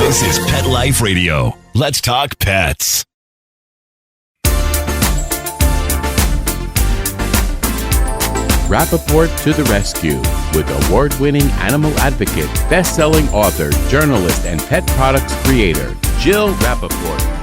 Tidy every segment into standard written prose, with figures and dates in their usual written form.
This is Pet Life Radio. Let's talk pets. Rappaport to the rescue with award-winning animal advocate, best-selling author, journalist, and pet products creator, Jill Rappaport.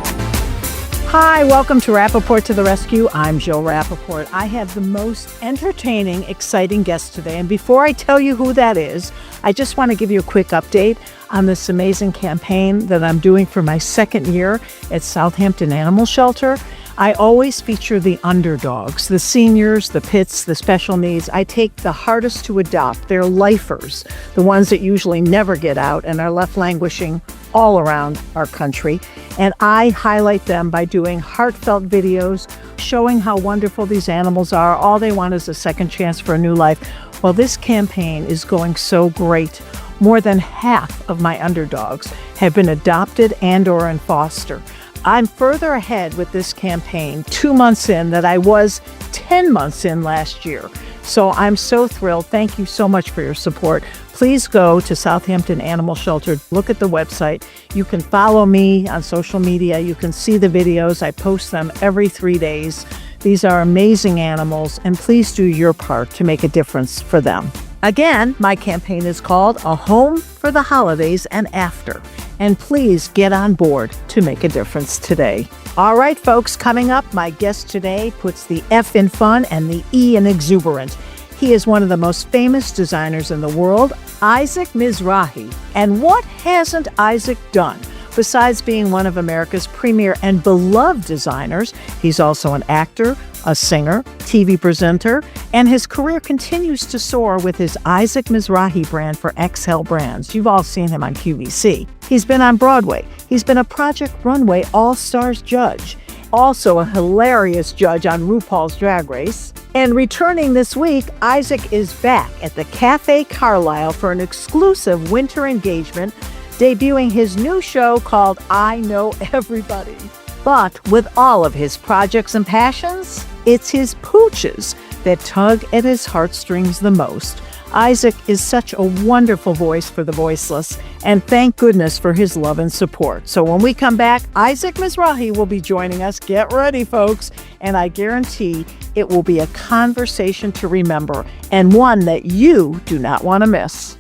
Hi, welcome to Rappaport to the Rescue. I'm Jill Rappaport. I have the most entertaining, exciting guest today. And before I tell you who that is, I just want to give you a quick update on this amazing campaign that I'm doing for my second year at Southampton Animal Shelter. I always feature the underdogs, the seniors, the pits, the special needs. I take the hardest to adopt. They're lifers, the ones that usually never get out and are left languishing all around our country. And I highlight them by doing heartfelt videos showing how wonderful these animals are. All they want is a second chance for a new life. Well, this campaign is going so great. More than half of my underdogs have been adopted and or in foster. I'm further ahead with this campaign 2 months in that I was 10 months in last year. So I'm so thrilled. Thank you so much for your support. Please go to Southampton Animal Shelter. Look at the website. You can follow me on social media. You can see the videos. I post them every 3 days. These are amazing animals, and please do your part to make a difference for them. Again, my campaign is called A Home for the Holidays and After. And please get on board to make a difference today. All right, folks, coming up, my guest today puts the F in fun and the E in exuberant. He is one of the most famous designers in the world, Isaac Mizrahi. And what hasn't Isaac done? Besides being one of America's premier and beloved designers, he's also an actor, a singer, TV presenter, and his career continues to soar with his Isaac Mizrahi brand for XL Brands. You've all seen him on QVC. He's been on Broadway. He's been a Project Runway All-Stars judge, also a hilarious judge on RuPaul's Drag Race. And returning this week, Isaac is back at the Cafe Carlyle for an exclusive winter engagement, debuting his new show called I Know Everybody. But with all of his projects and passions, it's his pooches that tug at his heartstrings the most. Isaac is such a wonderful voice for the voiceless, and thank goodness for his love and support. So when we come back, Isaac Mizrahi will be joining us. Get ready, folks, and I guarantee it will be a conversation to remember and one that you do not want to miss.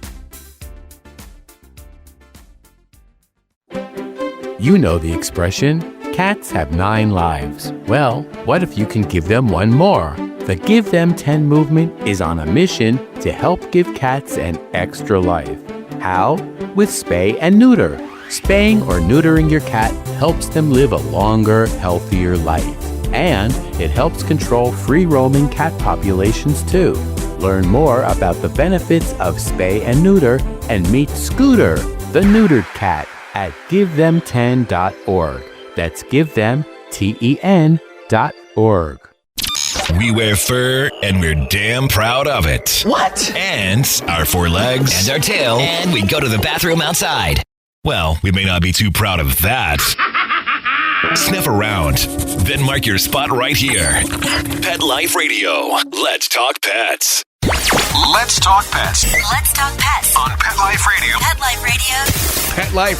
You know the expression, cats have 9 lives. Well, what if you can give them one more? The Give Them 10 movement is on a mission to help give cats an extra life. How? With spay and neuter. Spaying or neutering your cat helps them live a longer, healthier life. And it helps control free-roaming cat populations too. Learn more about the benefits of spay and neuter and meet Scooter, the neutered cat, at GiveThem10.org. That's GiveThem10.org. We wear fur, and we're damn proud of it. What? And our 4 legs. And our tail. And we go to the bathroom outside. Well, we may not be too proud of that. Sniff around. Then mark your spot right here. Pet Life Radio. Let's talk pets. Let's talk pets Let's talk pets on Pet Life Radio. Pet Life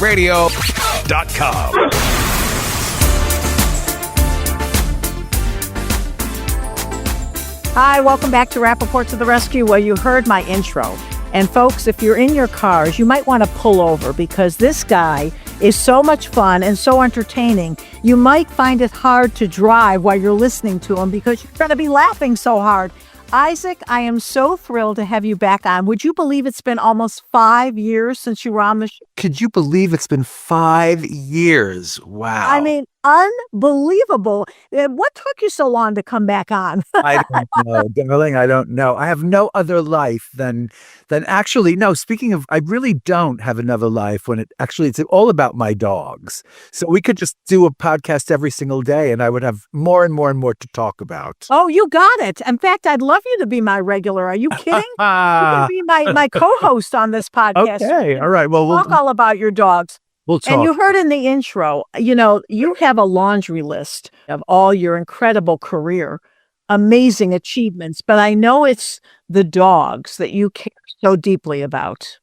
Radio. PetLifeRadio.com. Hi, welcome back to Rappaport to the Rescue. Well, you heard my intro. And folks, if you're in your cars, you might want to pull over because this guy is so much fun and so entertaining. You might find it hard to drive while you're listening to him because you're going to be laughing so hard. Isaac, I am so thrilled to have you back on. Would you believe it's been almost 5 years since you were on the show? Could you believe it's been 5 years? Wow. I mean, unbelievable. What took you so long to come back on? I don't know, darling. I don't know. I have no other life than actually, no, speaking of, I really don't have another life when it's all about my dogs. So we could just do a podcast every single day and I would have more and more and more to talk about. Oh, you got it. In fact, I'd love you to be my regular. Are you kidding? You can be my co-host on this podcast. Okay. All right. Well, talk all about your dogs. We'll talk. And you heard in the intro, you have a laundry list of all your incredible career, amazing achievements, but I know it's the dogs that you care so deeply about.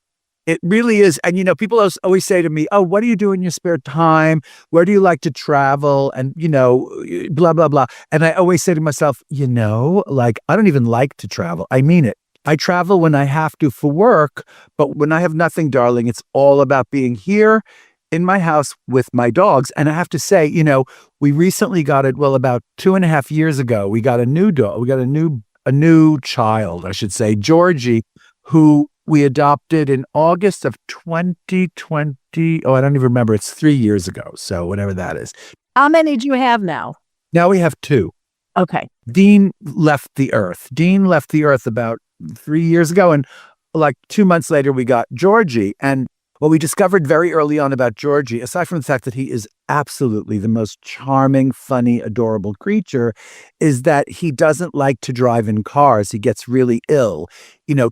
It really is. And, people always say to me, oh, what do you do in your spare time? Where do you like to travel? And, blah, blah, blah. And I always say to myself, like, I don't even like to travel. I mean it. I travel when I have to for work, but when I have nothing, darling, it's all about being here in my house with my dogs. And I have to say, we recently got it, well, about 2.5 years ago, we got a new dog. We got a new child, I should say, Georgie, who we adopted in August of 2020. Oh, I don't even remember. It's 3 years ago. So whatever that is. How many do you have now? Now we have two. Okay. Dean left the earth. Dean left the earth about 3 years ago. And like 2 months later, we got Georgie. And what we discovered very early on about Georgie, aside from the fact that he is absolutely the most charming, funny, adorable creature, is that he doesn't like to drive in cars. He gets really ill.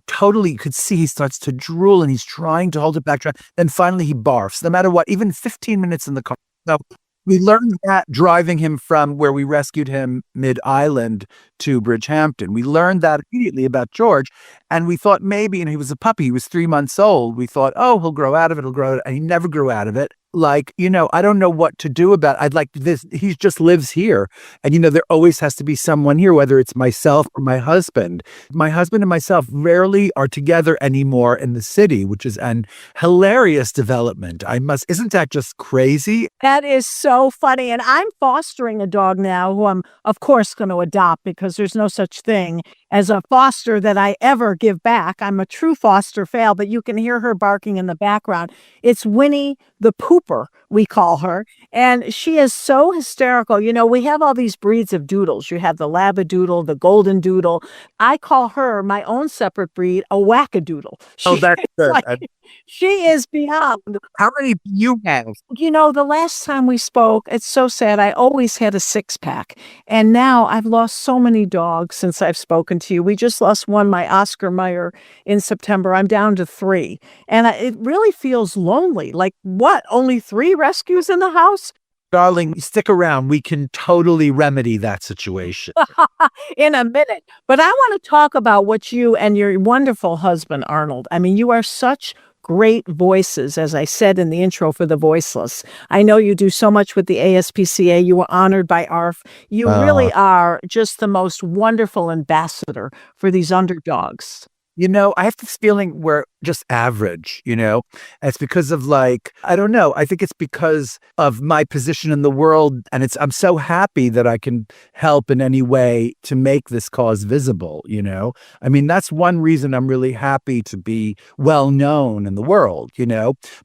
Totally, you could see he starts to drool and he's trying to hold it back. Then finally he barfs, no matter what, even 15 minutes in the car. So we learned that driving him from where we rescued him mid-island to Bridgehampton. We learned that immediately about George. And we thought maybe, he was a puppy. He was 3 months old. We thought, oh, he'll grow out of it. He'll grow out of it. And he never grew out of it. Like, I don't know what to do about it. I'd like this. He just lives here. And, there always has to be someone here, whether it's myself or my husband. My husband and myself rarely are together anymore in the city, which is an hilarious development. Isn't that just crazy? That is so funny. And I'm fostering a dog now who I'm, of course, going to adopt because there's no such thing as a foster that I ever give back. I'm a true foster fail, but you can hear her barking in the background. It's Winnie the Pooper, we call her. And she is so hysterical. We have all these breeds of doodles. You have the Labradoodle, the Golden Doodle. I call her, my own separate breed, a wackadoodle. That's good. She is beyond. How many do you have? The last time we spoke, it's so sad. I always had a 6-pack. And now I've lost so many dogs since I've spoken to you. We just lost one, my Oscar Mayer, in September. I'm down to 3. And it really feels lonely. Like, what? Only 3 rescues in the house? Darling, stick around. We can totally remedy that situation. In a minute. But I want to talk about what you and your wonderful husband, Arnold. I mean, you are such great voices, as I said in the intro, for the voiceless. I know you do so much with the ASPCA. You were honored by ARF. You really are just the most wonderful ambassador for these underdogs. I have this feeling we're just average, It's because of I don't know. I think it's because of my position in the world. And I'm so happy that I can help in any way to make this cause visible, I mean, that's one reason I'm really happy to be well known in the world,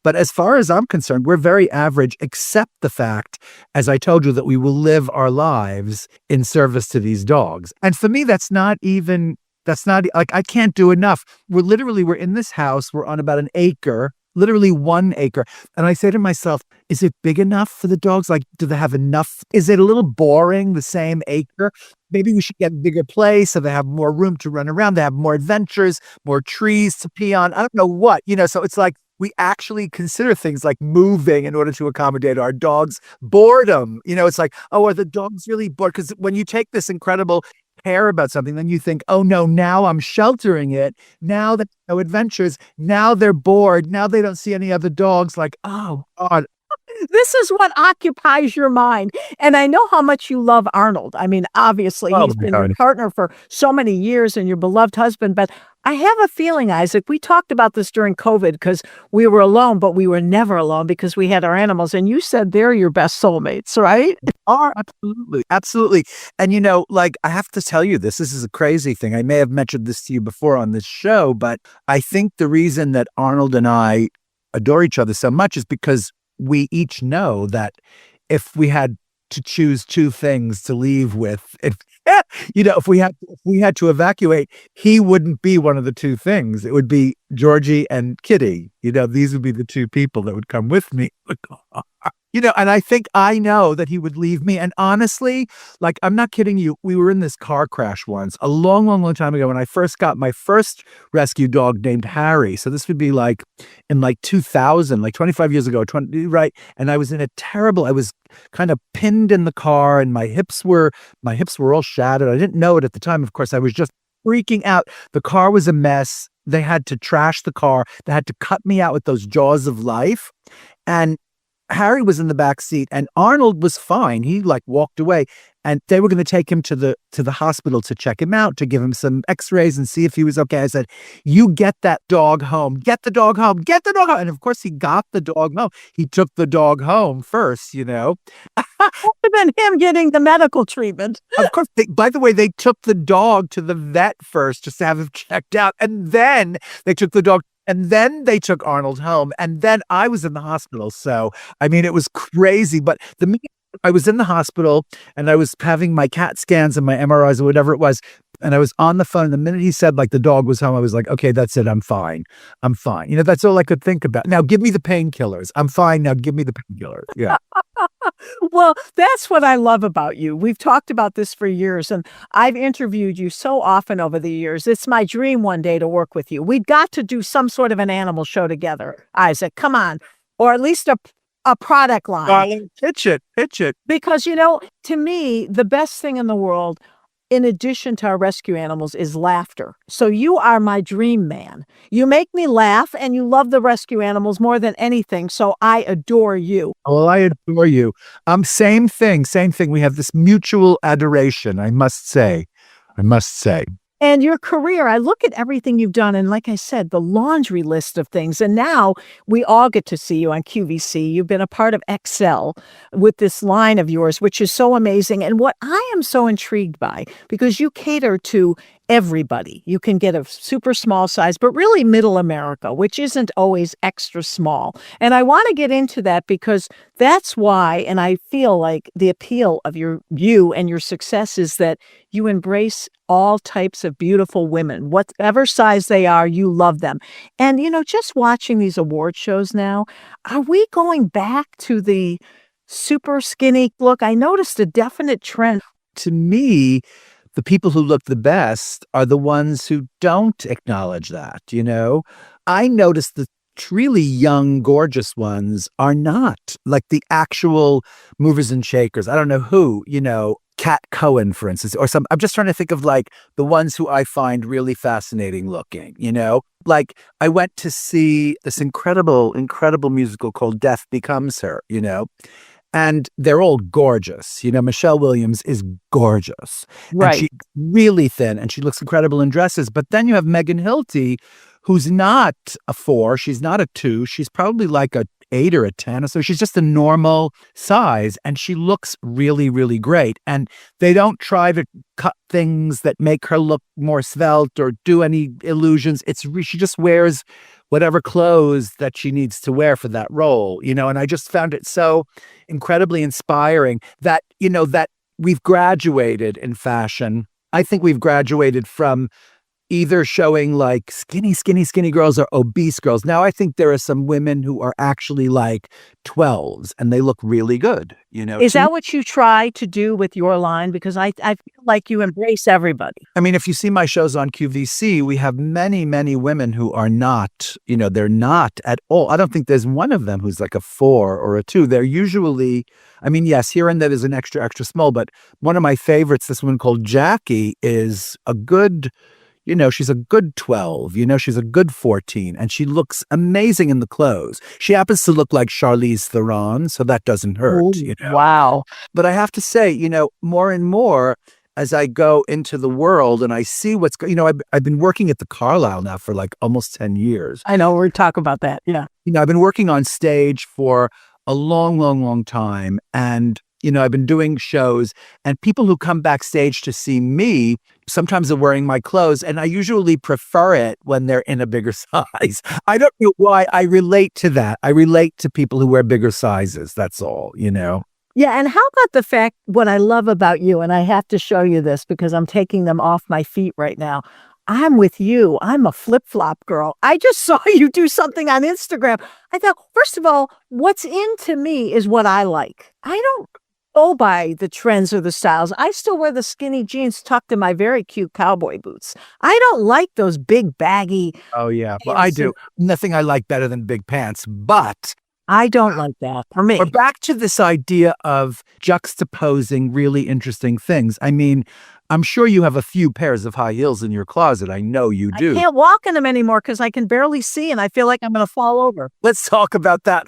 But as far as I'm concerned, we're very average, except the fact, as I told you, that we will live our lives in service to these dogs. And for me, that's not I can't do enough. We're in this house. We're on about an acre, literally 1 acre. And I say to myself, is it big enough for the dogs? Like, do they have enough? Is it a little boring, the same acre? Maybe we should get a bigger place so they have more room to run around. They have more adventures, more trees to pee on. I don't know what, so it's like we actually consider things like moving in order to accommodate our dogs' boredom. It's like, oh, are the dogs really bored? Because when you take this incredible care about something, then you think, oh no, now I'm sheltering it. Now that no adventures, now they're bored. Now they don't see any other dogs. Like, oh God. This is what occupies your mind. And I know how much you love Arnold. I mean, obviously, he's been your partner for so many years and your beloved husband. But I have a feeling, Isaac, we talked about this during COVID because we were alone, but we were never alone because we had our animals. And you said they're your best soulmates, right? Are absolutely. Absolutely. And, I have to tell you this is a crazy thing. I may have mentioned this to you before on this show, but I think the reason that Arnold and I adore each other so much is because we each know that if we had to choose 2 things to leave with, if we had to evacuate, he wouldn't be one of the 2 things. It would be Georgie and Kitty. These would be the 2 people that would come with me. And I think I know that he would leave me. And honestly, I'm not kidding you. We were in this car crash once a long, long, long time ago when I first got my first rescue dog named Harry. So this would be in 2000, 25 years ago, right? And I was I was kind of pinned in the car and my hips were all shattered. I didn't know it at the time. Of course, I was just freaking out. The car was a mess. they had to trash the car. They had to cut me out with those jaws of life. And Harry was in the back seat and Arnold was fine. He like walked away and they were going to take him to the hospital to check him out, to give him some x-rays and see if he was okay. I said, you get that dog home, get the dog home, get the dog home. And of course he got the dog home. He took the dog home first, you know. And then him getting the medical treatment. Of course, by the way, they took the dog to the vet first just to have him checked out. And then they took the dog. And then they took Arnold home. And then I was in the hospital. So, I mean, it was crazy. But the minute I was in the hospital and I was having my CAT scans and my MRIs or whatever it was, and I was on the phone. And the minute he said like the dog was home, I was like, okay, that's it. I'm fine. I'm fine. You know, that's all I could think about. Now give me the painkillers. I'm fine. Now give me the painkillers. Yeah. Well, that's what I love about you. We've talked about this for years, and I've interviewed you so often over the years. It's my dream one day to work with you. We've got to do some sort of an animal show together, Isaac. Come on. Or at least a product line. Darling, pitch it. Because, you know, to me, the best thing in the world, in addition to our rescue animals, is laughter. So you are my dream man. You make me laugh and you love the rescue animals more than anything. So I adore you. Well, I adore you. Same thing. We have this mutual adoration, I must say. And your career, I look at everything you've done, and like I said, the laundry list of things. And now we all get to see you on QVC. You've been a part of Excel with this line of yours, which is so amazing. And what I am so intrigued by, because you cater to everybody. You can get a super small size, but really middle America, which isn't always extra small. And I want to get into that because that's why, and I feel like the appeal of you and your success is that you embrace all types of beautiful women, whatever size they are, you love them. And, you know, just watching these award shows now, are we going back to the super skinny look? I noticed a definite trend. To me, the people who look the best are the ones who don't acknowledge that, you know? I noticed the really young, gorgeous ones are not like the actual movers and shakers. I don't know who, you know, Kat Cohen, for instance, or some. I'm just trying to think of like the ones who I find really fascinating looking, you know? Like I went to see this incredible musical called Death Becomes Her, you know? And they're all gorgeous. You know, Michelle Williams is gorgeous. Right. And she's really thin and she looks incredible in dresses. But then you have Megan Hilty, who's not a 4. She's not a 2. She's probably like a 8 or a 10 or so. She's just a normal size and she looks really, really great. And they don't try to cut things that make her look more svelte or do any illusions. She just wears whatever clothes that she needs to wear for that role, you know, and I just found it so incredibly inspiring that, you know, that we've graduated in fashion. I think we've graduated from either showing like skinny girls or obese girls. Now I think there are some women who are actually like 12s and they look really good, you know. Is that what you try to do with your line? Because I feel like you embrace everybody. I mean, if you see my shows on QVC, we have many, many women who are not, you know, they're not at all. I don't think there's one of them who's like a 4 or a 2. They're usually, I mean, yes, here and there is an extra small, but one of my favorites, this one called Jackie, is a good, you know, she's a good 12, you know, she's a good 14, and she looks amazing in the clothes. She happens to look like Charlize Theron, so that doesn't hurt, Ooh, you know. Wow. But I have to say, you know, more and more as I go into the world and I see you know, I've been working at the Carlyle now for like almost 10 years. I know, we're talking about that, yeah. You know, I've been working on stage for a long time, and you know, I've been doing shows and people who come backstage to see me, sometimes they're wearing my clothes and I usually prefer it when they're in a bigger size. I don't know why. I relate to that. I relate to people who wear bigger sizes. That's all, you know? Yeah. And how about the fact, what I love about you, and I have to show you this because I'm taking them off my feet right now. I'm with you. I'm a flip-flop girl. I just saw you do something on Instagram. I thought, first of all, what's into me is what I like. I don't go by the trends or the styles. I still wear the skinny jeans tucked in my very cute cowboy boots. I don't like those big baggy. Oh yeah, well I do. Nothing I like better than big pants, but I don't like that for me. We're back to this idea of juxtaposing really interesting things. I mean, I'm sure you have a few pairs of high heels in your closet. I know you I do. can't walk in them anymore because I can barely see and I feel like I'm going to fall over. Let's talk about that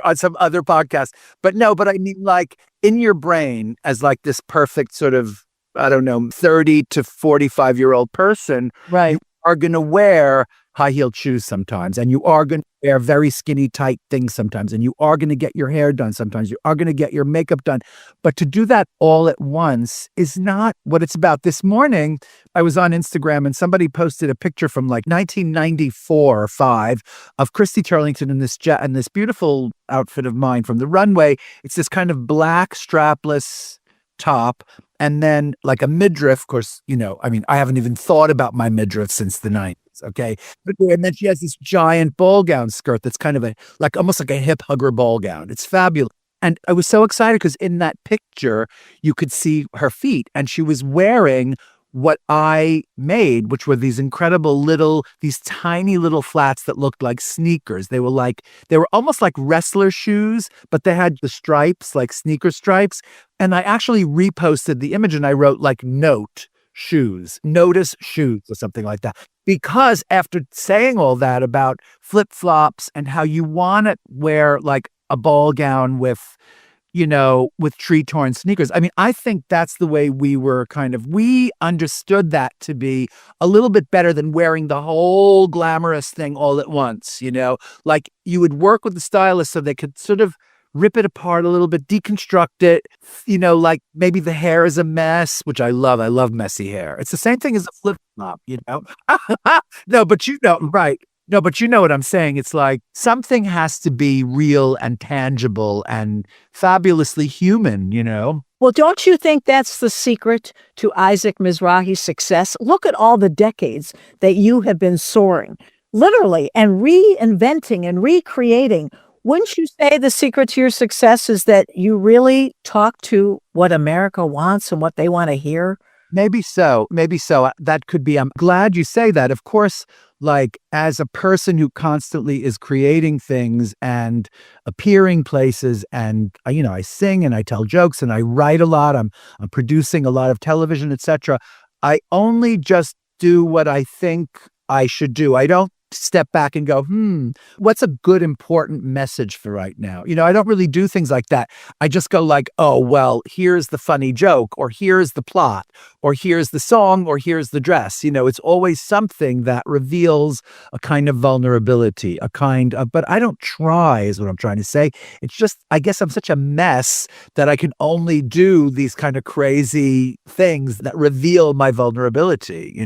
on some other podcast. But no, but I mean, like, in your brain as like this perfect sort of, I don't know, 30 to 45-year-old person, Right. you are going to wear high-heeled shoes sometimes, and you are going to wear very skinny, tight things sometimes, and you are going to get your hair done sometimes. You are going to get your makeup done. But to do that all at once is not what it's about. This morning, I was on Instagram, and somebody posted a picture from like 1994 or 5 of Christy Turlington in this beautiful outfit of mine from the runway. It's this kind of black strapless top, and then like a midriff. Of course, I mean, I haven't even thought about my midriff since the 90s. Okay. And then she has this giant ball gown skirt that's kind of almost like a hip hugger ball gown. It's fabulous. And I was so excited because in that picture, you could see her feet, and she was wearing what I made, which were these tiny little flats that looked like sneakers. They were almost like wrestler shoes, but they had the stripes, like sneaker stripes. And I actually reposted the image and I wrote like notice shoes or something like that. Because after saying all that about flip-flops and how you want to wear like a ball gown with tree-torn sneakers. I mean, I think that's the way we understood that to be a little bit better than wearing the whole glamorous thing all at once, Like, you would work with the stylist so they could sort of rip it apart a little bit, deconstruct it, like maybe the hair is a mess, which I love. I love messy hair. It's the same thing as a flip-flop, No, but right. No, but you know what I'm saying. It's like something has to be real and tangible and fabulously human, Well, don't you think that's the secret to Isaac Mizrahi's success? Look at all the decades that you have been soaring, literally, and reinventing and recreating. Wouldn't you say the secret to your success is that you really talk to what America wants and what they want to hear? Maybe so. That could be. I'm glad you say that. Of course, like, as a person who constantly is creating things and appearing places, and I sing and I tell jokes and I write a lot. I'm producing a lot of television, etc. I only just do what I think I should do. I don't step back and go, what's a good, important message for right now? I don't really do things like that. I just go like, oh, well, here's the funny joke, or here's the plot, or here's the song, or here's the dress. It's always something that reveals a kind of vulnerability, but I don't try is what I'm trying to say. It's just, I guess I'm such a mess that I can only do these kind of crazy things that reveal my vulnerability,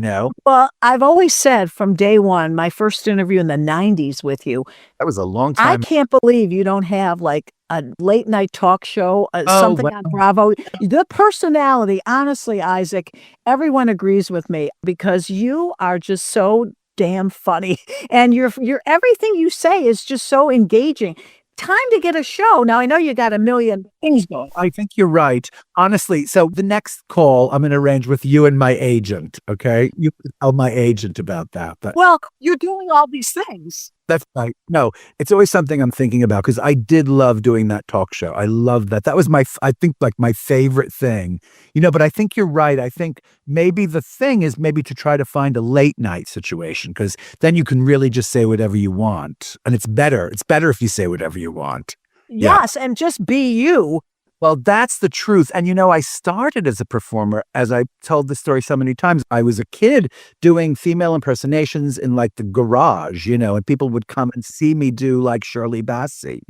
Well, I've always said from day one, my first interview in the 90s with you, That was a long I time. can't believe you don't have like a late night talk show, something well. on Bravo. The personality, honestly, Isaac, everyone agrees with me because you are just so damn funny, and your everything you say is just so engaging. Time to get a show. Now, I know you got a million things going. I think you're right. Honestly, so the next call I'm going to arrange with you and my agent, okay? You can tell my agent about that. But Well, you're doing all these things. that's right. No, it's always something I'm thinking about because I did love doing that talk show. I loved that. That was I think, like my favorite thing. But I think you're right. I think maybe the thing is maybe to try to find a late night situation because then you can really just say whatever you want. And it's better. It's better if you say whatever you want. Yeah. Yes, and just be you. Well, that's the truth. And I started as a performer, as I told the story so many times. I was a kid doing female impersonations in like the garage, and people would come and see me do like Shirley Bassey,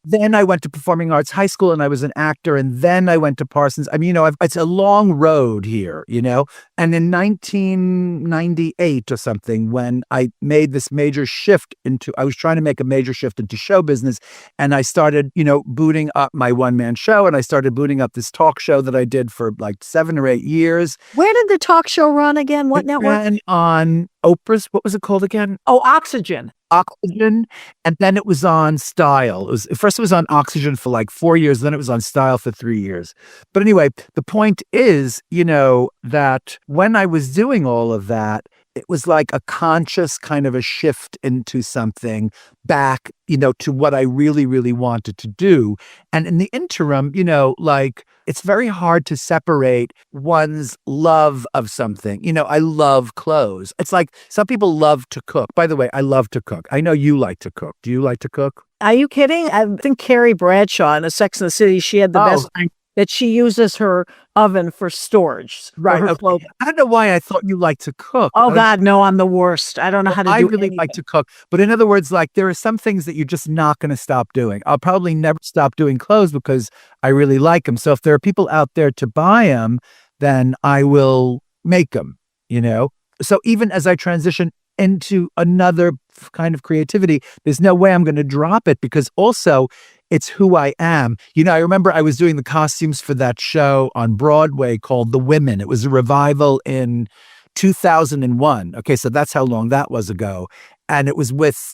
Then I went to Performing Arts High School and I was an actor. And then I went to Parsons. I mean, it's a long road here, And in 1998 or something, when I made this major shift I was trying to make a major shift into show business. And I started, booting up my one-man show, and I started booting up this talk show that I did for like 7 or 8 years. Where did the talk show run again? What It network? ran on Oprah's, what was it called again? Oh, Oxygen. Oxygen. And then it was on Style. First it was on Oxygen for like 4 years, then it was on Style for 3 years. But anyway, the point is, that when I was doing all of that, it was like a conscious kind of a shift into something back, to what I really, really wanted to do. And in the interim, like it's very hard to separate one's love of something. I love clothes. It's like some people love to cook. By the way, I love to cook. I know you like to cook. Do you like to cook? Are you kidding? I think Carrie Bradshaw in a Sex and the City, she had the best line that she uses her oven for storage. Right. For her Okay. clothing. I don't know why I thought you liked to cook. Oh, God, no, I'm the worst. I don't know how to do I really anything. like to cook. But in other words, like there are some things that you're just not going to stop doing. I'll probably never stop doing clothes because I really like them. So if there are people out there to buy them, then I will make them, So even as I transition into another kind of creativity, there's no way I'm going to drop it because also it's who I am. I remember I was doing the costumes for that show on Broadway called The Women. It was a revival in 2001. Okay, so that's how long that was ago. And it was with,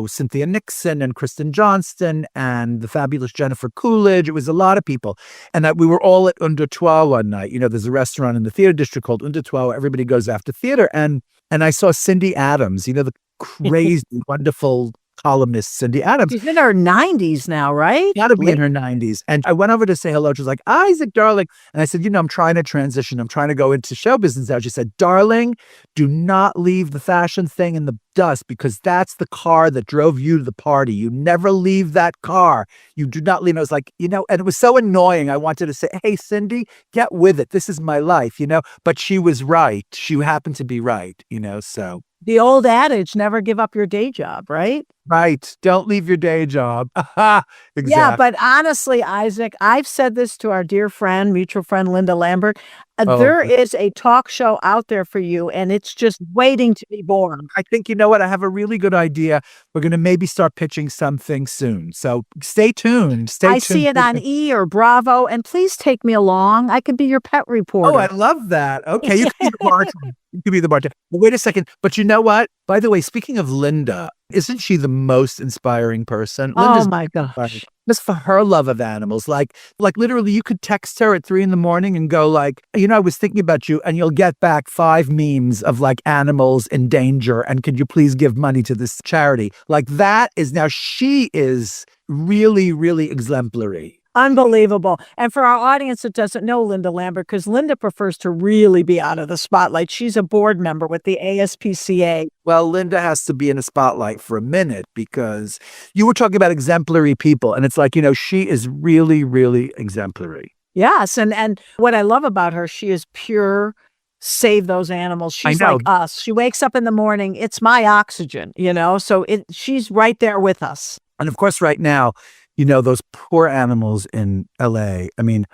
Cynthia Nixon and Kristen Johnston and the fabulous Jennifer Coolidge. It was a lot of people. And we were all at Un Deux Trois one night. There's a restaurant in the theater district called Un Deux Trois where everybody goes after theater. And I saw Cindy Adams, the crazy, wonderful columnist Cindy Adams. She's in her 90s now, right? Got to be in her 90s. And I went over to say hello. She was like, Isaac, darling. And I said, I'm trying to transition. I'm trying to go into show business now. She said, darling, do not leave the fashion thing in the dust because that's the car that drove you to the party. You never leave that car. You do not leave. And I was like, and it was so annoying. I wanted to say, hey, Cindy, get with it. This is my life, But she was right. She happened to be right, so. The old adage, never give up your day job, right? Right. Don't leave your day job. Exactly. Yeah, but honestly, Isaac, I've said this to our dear friend, mutual friend, Linda Lambert. There is a talk show out there for you, and it's just waiting to be born. I think, you know what? I have a really good idea. We're going to maybe start pitching something soon. So stay tuned. I see it on E! or Bravo, and please take me along. I could be your pet reporter. Oh, I love that. Okay, you can be the bartender. You can be the bartender. But wait a second. But you know what? By the way, speaking of Linda, isn't she the most inspiring person? Linda's my gosh. Just for her love of animals. Like literally you could text her at 3 a.m. and go like, I was thinking about you, and you'll get back 5 memes of like animals in danger. And could you please give money to this charity? Like that is now she is really, really exemplary. Unbelievable. And for our audience that doesn't know Linda Lambert, because Linda prefers to really be out of the spotlight. She's a board member with the ASPCA. Well, Linda has to be in the spotlight for a minute because you were talking about exemplary people. And it's like, she is really, really exemplary. Yes. And what I love about her, she is pure save those animals. She's like us. She wakes up in the morning. It's my oxygen, so she's right there with us. And of course, right now, those poor animals in LA. I mean,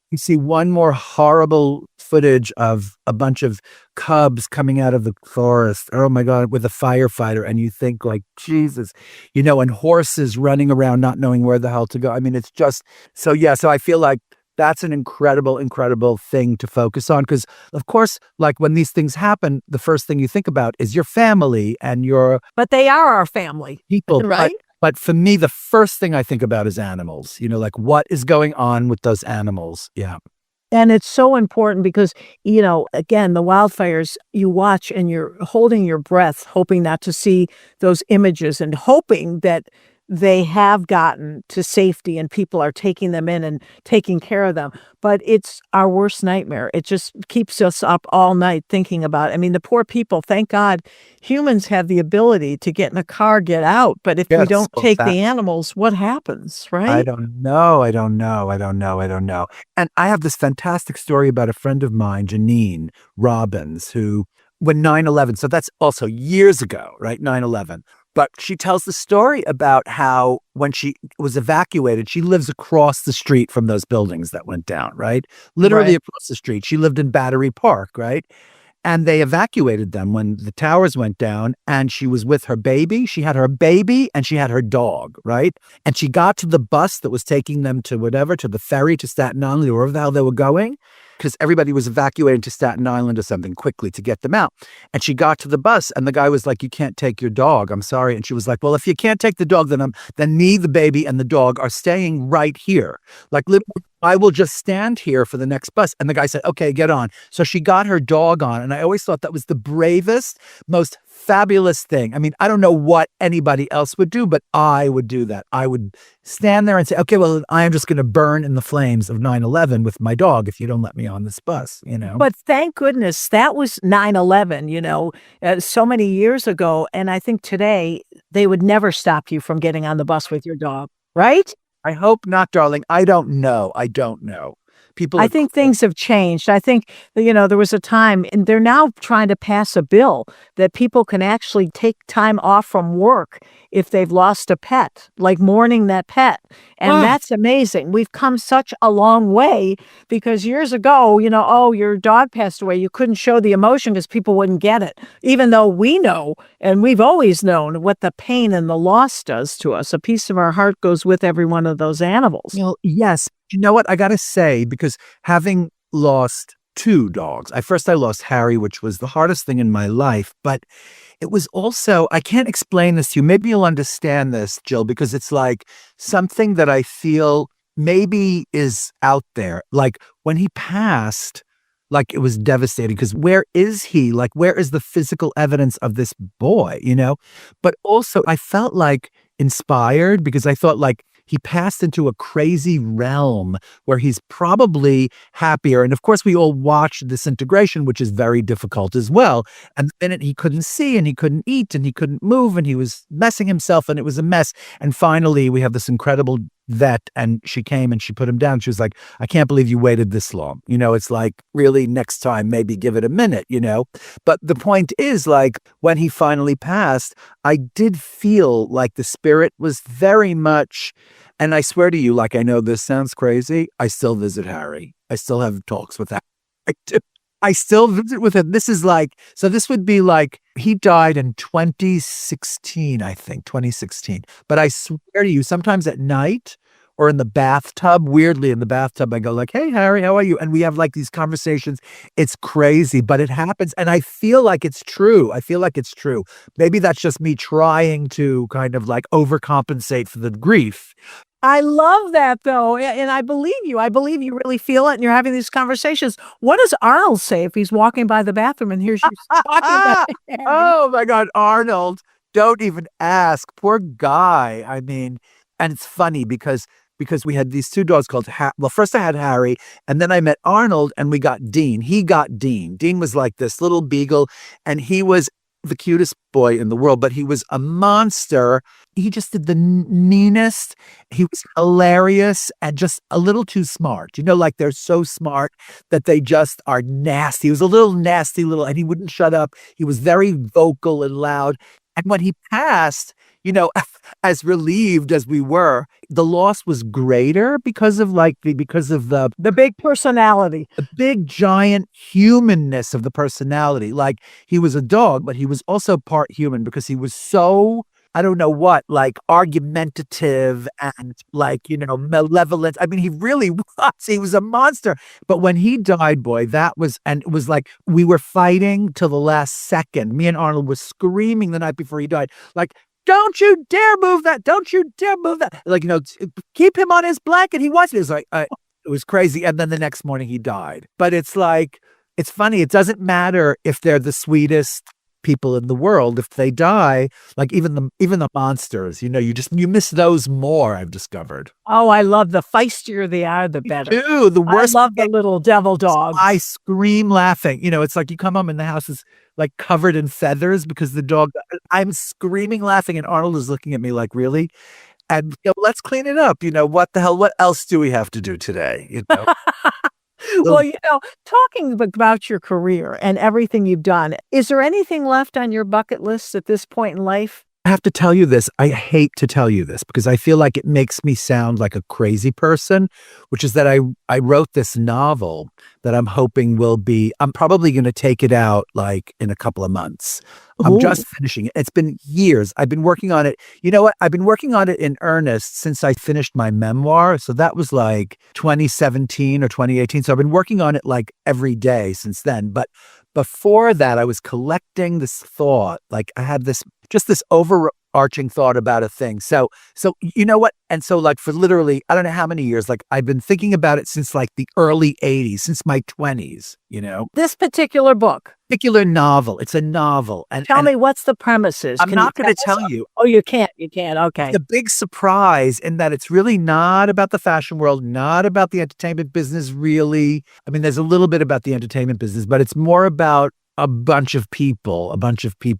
you see one more horrible footage of a bunch of cubs coming out of the forest. Oh my God, with a firefighter. And you think like, Jesus, and horses running around not knowing where the hell to go. I mean, it's just so, so I feel like that's an incredible, incredible thing to focus on. Because of course, like when these things happen, the first thing you think about is your family and your. But they are our family. People, right? But for me, the first thing I think about is animals, like what is going on with those animals. Yeah. And it's so important because, again, the wildfires you watch and you're holding your breath, hoping not to see those images and hoping that they have gotten to safety and people are taking them in and taking care of them. But it's our worst nightmare. It just keeps us up all night thinking about it. I mean, the poor people, thank God, humans have the ability to get in a car, get out. But if we don't take the animals, what happens, right? I don't know. And I have this fantastic story about a friend of mine, Janine Robbins, who when 9/11, so that's also years ago, right? 9/11. But she tells the story about how when she was evacuated, she lives across the street from those buildings that went down, right? Literally across the street. She lived in Battery Park, right? And they evacuated them when the towers went down, and she was with her baby. She had her baby and she had her dog, right? And she got to the bus that was taking them to to the ferry to Staten Island or wherever the hell they were going, because everybody was evacuating to Staten Island or something quickly to get them out. And she got to the bus and the guy was like, you can't take your dog. I'm sorry. And she was like, well, if you can't take the dog, then me, the baby, and the dog are staying right here. Like literally I will just stand here for the next bus. And the guy said, okay, get on. So she got her dog on. And I always thought that was the bravest, most fabulous thing. I mean, I don't know what anybody else would do, but I would do that. I would stand there and say, okay, well, I am just going to burn in the flames of 9/11 with my dog if you don't let me on this bus, you know? But thank goodness that was 9/11, so many years ago. And I think today they would never stop you from getting on the bus with your dog, right? I hope not, darling. I don't know. People, I think things have changed. I think, there was a time, and they're now trying to pass a bill that people can actually take time off from work if they've lost a pet, like mourning that pet. And that's amazing. We've come such a long way because years ago, oh, your dog passed away. You couldn't show the emotion because people wouldn't get it, even though we know, and we've always known what the pain and the loss does to us. A piece of our heart goes with every one of those animals. Yes. You know what? I got to say, because having lost 2 dogs, I lost Harry, which was the hardest thing in my life, but it was also, I can't explain this to you. Maybe you'll understand this, Jill, because it's like something that I feel maybe is out there. Like when he passed, like it was devastating because where is he? Like, where is the physical evidence of this boy, But also I felt like inspired because I thought like, he passed into a crazy realm where he's probably happier. And of course, we all watched disintegration, which is very difficult as well. And the minute he couldn't see and he couldn't eat and he couldn't move and he was messing himself and it was a mess. And finally, we have this incredible vet and she came and she put him down. She was like, I can't believe you waited this long. It's like, really, next time, maybe give it a minute, But the point is, like, when he finally passed, I did feel like the spirit was very much, and I swear to you, like, I know this sounds crazy, I still visit Harry. I still have talks with Harry. I do. I still visit with him. This is like, so this would be like, he died in 2016, I think, 2016. But I swear to you, sometimes at night or in the bathtub, weirdly in the bathtub, I go like, hey, Harry, how are you? And we have like these conversations. It's crazy, but it happens. And I feel like it's true. Maybe that's just me trying to kind of like overcompensate for the grief. I love that, though, and I believe you. I believe you really feel it, and you're having these conversations. What does Arnold say if he's walking by the bathroom and hears you talking about it? Oh, my God, Arnold, don't even ask. Poor guy. I mean, and it's funny because we had these 2 dogs called, well, first I had Harry, and then I met Arnold, and we got Dean. He got Dean. Dean was like this little beagle, and he was the cutest boy in the world, but he was a monster. He just did the meanest. He was hilarious and just a little too smart. Like they're so smart that they just are nasty. He was a little nasty and he wouldn't shut up. He was very vocal and loud. And when he passed, as relieved as we were, the loss was greater because of the big personality, the big giant humanness of the personality. Like he was a dog, but he was also part human because he was so, I don't know what, like argumentative and like, malevolent. I mean, he really was. He was a monster. But when he died, boy, and it was like we were fighting till the last second. Me and Arnold were screaming the night before he died, like, don't you dare move that. Don't you dare move that. Like, keep him on his blanket. He wants it. It was like, it was crazy. And then the next morning he died. But it's like, it's funny. It doesn't matter if they're the sweetest people in the world. If they die, like even the monsters, you miss those more, I've discovered. Oh, I love the feistier they are, the better. Ew, the worst. I love the little devil dogs. I scream laughing. It's like you come home and the house is like covered in feathers because the dog, I'm screaming laughing and Arnold is looking at me like, really? And let's clean it up. What the hell? What else do we have to do today? Well, talking about your career and everything you've done, is there anything left on your bucket list at this point in life? I have to tell you this. I hate to tell you this because I feel like it makes me sound like a crazy person, which is that I wrote this novel that I'm hoping I'm probably going to take it out like in a couple of months. I'm just finishing it. It's been years. I've been working on it. You know what? I've been working on it in earnest since I finished my memoir. So that was like 2017 or 2018. So I've been working on it like every day since then. But before that, I was collecting this thought. Like I had this just this overarching thought about a thing. So you know what? And so like for literally, I don't know how many years, like I've been thinking about it since like the early 80s, since my 20s, This particular book. particular novel. It's a novel. And Tell me what's the premises. I'm Can not you going to tell tell us? you. Oh, you can't. You can't. Okay. The big surprise in that it's really not about the fashion world, not about the entertainment business, really. I mean, there's a little bit about the entertainment business, but it's more about a bunch of people,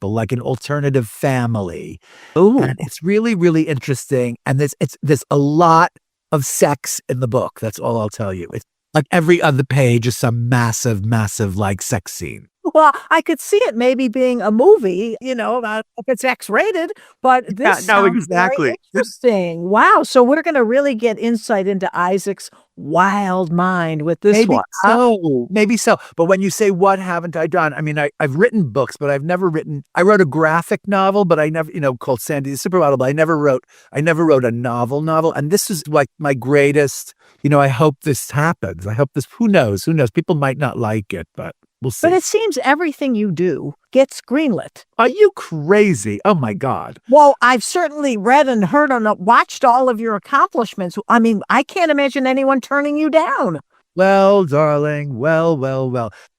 like an alternative family. Ooh. And it's really, really interesting. And there's a lot of sex in the book. That's all I'll tell you. It's like every other page is some massive, massive like sex scene. Well, I could see it maybe being a movie, about if it's X-rated, but this sounds very interesting. Wow. So we're going to really get insight into Isaac's wild mind with this Maybe one. Huh? so, maybe so. But when you say what haven't I done? I mean, I've written books, but I've never written. I wrote a graphic novel, but I never, called Sandy the Supermodel. But I never wrote a novel. And this is like my greatest. I hope this happens. I hope this. Who knows? People might not like it, but we'll see. But it seems everything you do gets greenlit. Are you crazy? Oh my God. Well, I've certainly read and heard and watched all of your accomplishments. I mean, I can't imagine anyone turning you down. Well, darling, well.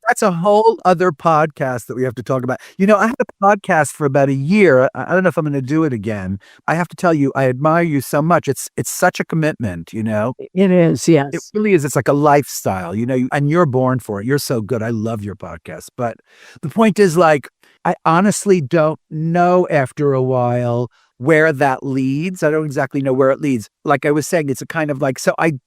That's a whole other podcast that we have to talk about. I had a podcast for about a year. I don't know if I'm going to do it again. I have to tell you, I admire you so much. It's such a commitment, It is, yes. It really is. It's like a lifestyle, and you're born for it. You're so good. I love your podcast. But the point is, like, I honestly don't know after a while where that leads. I don't exactly know where it leads. Like I was saying, it's a kind of like,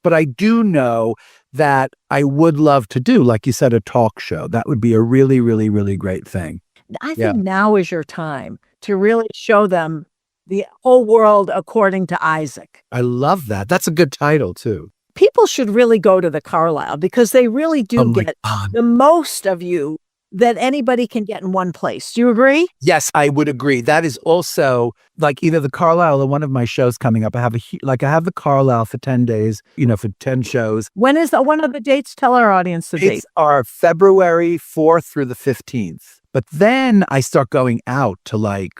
but I do know that I would love to do, like you said, a talk show. That would be a really, really, really great thing. I think now is your time to really show them the whole world according to Isaac. I love that. That's a good title too. People should really go to the Carlyle because they really do get the most of you that anybody can get in one place. Do you agree? Yes, I would agree. That is also like either the Carlyle or one of my shows coming up. I have the Carlyle for 10 days, for 10 shows. When is one of the dates? Tell our audience the dates. Are February 4th through the 15th. But then I start going out to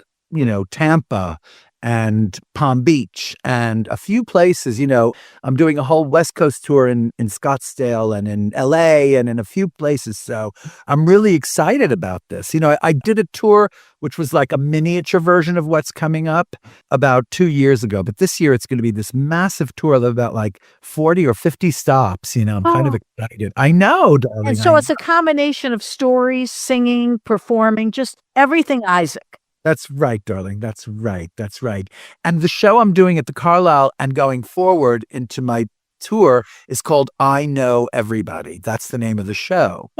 Tampa and Palm Beach and a few places. I'm doing a whole West Coast tour in Scottsdale and in LA and in a few places. So I'm really excited about this. I did a tour which was like a miniature version of what's coming up about 2 years ago. But this year it's going to be this massive tour of about like 40 or 50 stops. I'm kind of excited. I know, darling. And so it's a combination of stories, singing, performing, just everything Isaac. That's right, darling. That's right. And the show I'm doing at the Carlyle and going forward into my tour is called I Know Everybody. That's the name of the show.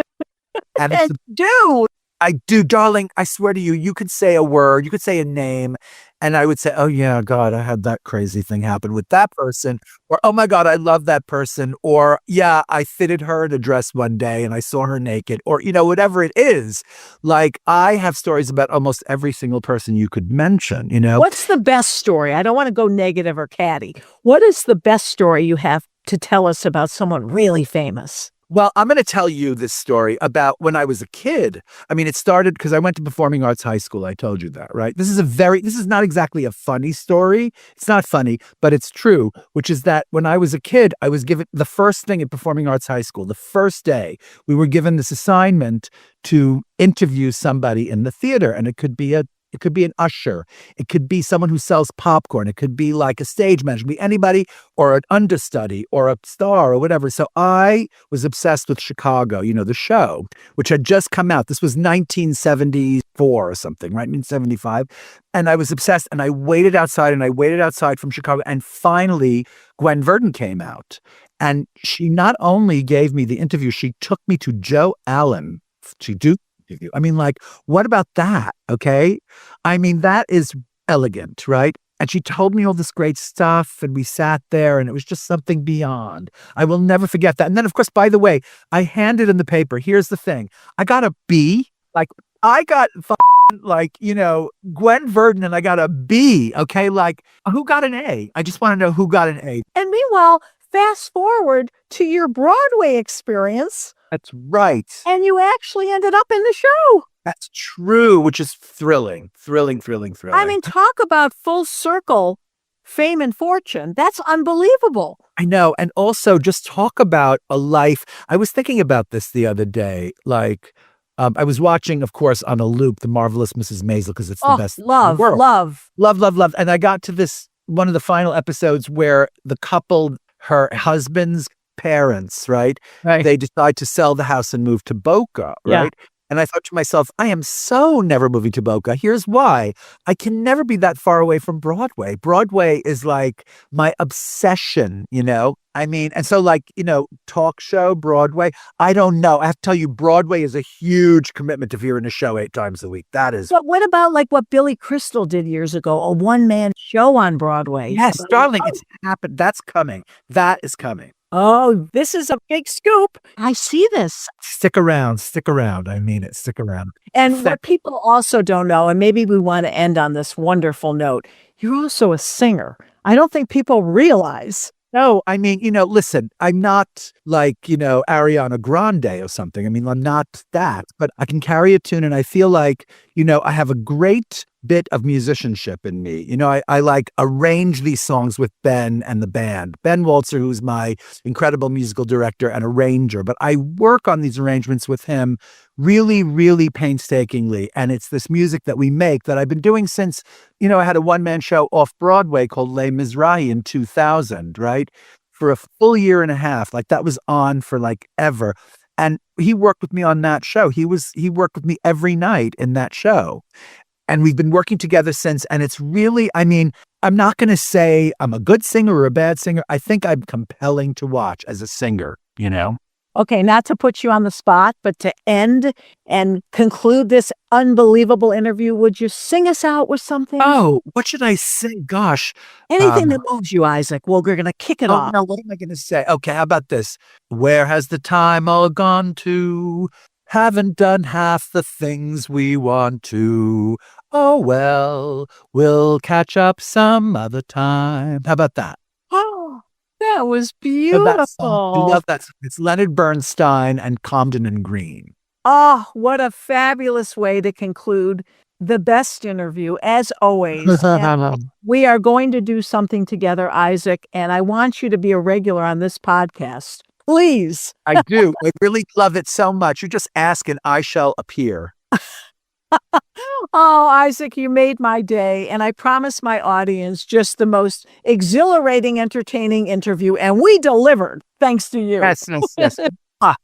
And I do, darling. I swear to you, you could say a word, you could say a name, and I would say, oh yeah, God, I had that crazy thing happen with that person. Or, oh my God, I love that person. Or, yeah, I fitted her in a dress one day and I saw her naked. Or, whatever it is. Like, I have stories about almost every single person you could mention, What's the best story? I don't want to go negative or catty. What is the best story you have to tell us about someone really famous? Well, I'm going to tell you this story about when I was a kid. I mean, it started because I went to Performing Arts High School. I told you that, right? This is not exactly a funny story. It's not funny, but it's true, which is that when I was a kid, I was given the first thing at Performing Arts High School, the first day, we were given this assignment to interview somebody in the theater. And it could be an usher. It could be someone who sells popcorn. It could be like a stage manager. It could be anybody or an understudy or a star or whatever. So I was obsessed with Chicago, the show, which had just come out. This was 1974 or something, right? 1975. And I was obsessed and I waited outside from Chicago. And finally, Gwen Verdon came out. And she not only gave me the interview, she took me to Joe Allen to do you. I mean, like, what about that? Okay. I mean, that is elegant, right? And she told me all this great stuff and we sat there and it was just something beyond. I will never forget that. And then, of course, by the way, I handed in the paper. Here's the thing. I got a B. Like, I got Gwen Verdon and I got a B. Okay. Like, who got an A? I just want to know who got an A. And meanwhile, fast forward to your Broadway experience. That's right. And you actually ended up in the show. That's true, which is thrilling. I mean, talk about full circle fame and fortune. That's unbelievable. I know. And also just talk about a life. I was thinking about this the other day. Like, I was watching, of course, on a loop, The Marvelous Mrs. Maisel, because it's the best in the world. Love. And I got to this, one of the final episodes where the couple, her husband's parents, right? They decide to sell the house and move to Boca, right? Yeah. And I thought to myself, I am so never moving to Boca. Here's why. I can never be that far away from Broadway. Broadway is like my obsession, you know? I mean, and so like, you know, talk show, Broadway, I don't know. I have to tell you, Broadway is a huge commitment if you're in a show 8 times a week. That is. But what about like what Billy Crystal did years ago, a one-man show on Broadway? Yes, darling, it's happened. That's coming. That is coming. Oh, this is a big scoop. I see this. Stick around. I mean it. Stick around. And what people also don't know, and maybe we want to end on this wonderful note, you're also a singer. I don't think people realize. No, I mean, you know, listen, I'm not like, you know, Ariana Grande or something. I mean, I'm not that, but I can carry a tune and I feel like, you know, I have a great bit of musicianship in me. You know, I like arrange these songs with Ben and the band. Ben Walzer, who's my incredible musical director and arranger, but I work on these arrangements with him really, really painstakingly. And it's this music that we make that I've been doing since, you know, I had a one-man show off Broadway called Les Mizrahi in 2000, right? For a full year and a half. Like that was on for like ever. And he worked with me on that show. He worked with me every night in that show. And we've been working together since. And it's really, I mean, I'm not going to say I'm a good singer or a bad singer. I think I'm compelling to watch as a singer, you know? Okay, not to put you on the spot, but to end and conclude this unbelievable interview, would you sing us out with something? Oh, what should I sing? Gosh. Anything that moves you, Isaac. Well, we're going to kick it off. No, what am I going to say? Okay, how about this? Where has the time all gone to? Haven't done half the things we want to. Oh, well, we'll catch up some other time. How about that? Oh, that was beautiful. I love that. It's Leonard Bernstein and Comden and Green. Oh, what a fabulous way to conclude the best interview, as always. We are going to do something together, Isaac, and I want you to be a regular on this podcast. Please. I do. I really love it so much. You just ask and I shall appear. Oh, Isaac, you made my day. And I promised my audience just the most exhilarating, entertaining interview. And we delivered, thanks to you. Yes.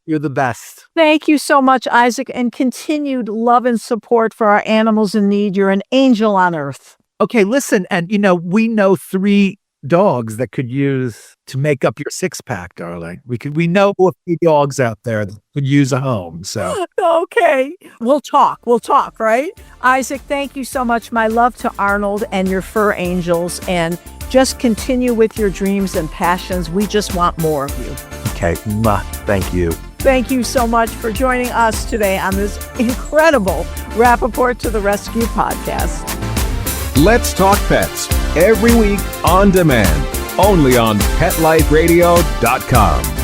You're the best. Thank you so much, Isaac, and continued love and support for our animals in need. You're an angel on earth. Okay, listen. And, you know, we know 3 dogs that could use to make up your 6-pack, darling. We know a few dogs out there that could use a home. So okay, we'll talk, right? Isaac, thank you so much. My love to Arnold and your fur angels, and just continue with your dreams and passions. We just want more of you. Okay, thank you. Thank you so much for joining us today on this incredible Rappaport to the Rescue podcast. Let's Talk Pets every week on demand, only on PetLifeRadio.com.